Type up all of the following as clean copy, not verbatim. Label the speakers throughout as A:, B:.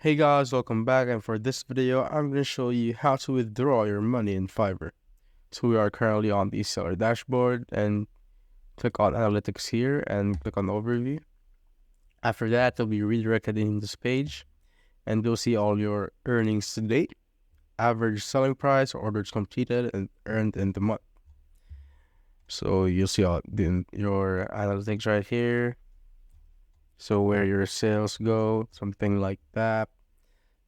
A: Hey guys, welcome back, and for this video I'm going to show you how to withdraw your money in Fiverr. So we are currently on the seller dashboard, and click on analytics here and click on overview. After that, you'll be redirected in this page and you'll see all your earnings to date, average selling price, orders completed, and earned in the month. So you'll see all your analytics right here. So where your sales go, something like that.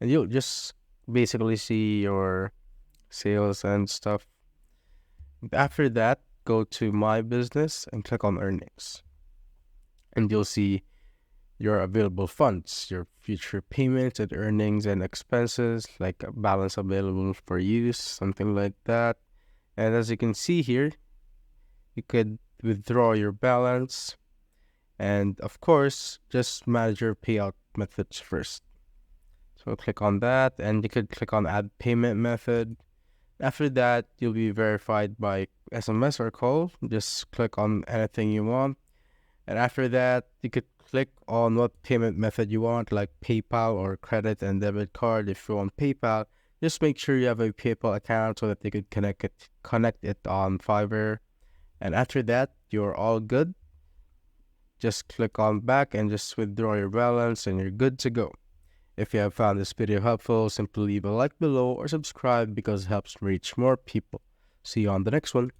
A: And you'll just basically see your sales and stuff. After that, go to my business and click on earnings. And you'll see your available funds, your future payments and earnings and expenses, like a balance available for use, something like that. And as you can see here, you could withdraw your balance. And of course, just manage your payout methods first. So click on that, and you could click on add payment method. After that, you'll be verified by SMS or call. Just click on anything you want. And after that, you could click on what payment method you want, like PayPal or credit and debit card. If you want PayPal, just make sure you have a PayPal account so that they could connect it on Fiverr. And after that, you're all good. Just click on back and just withdraw your balance and you're good to go. If you have found this video helpful, simply leave a like below or subscribe because it helps reach more people. See you on the next one.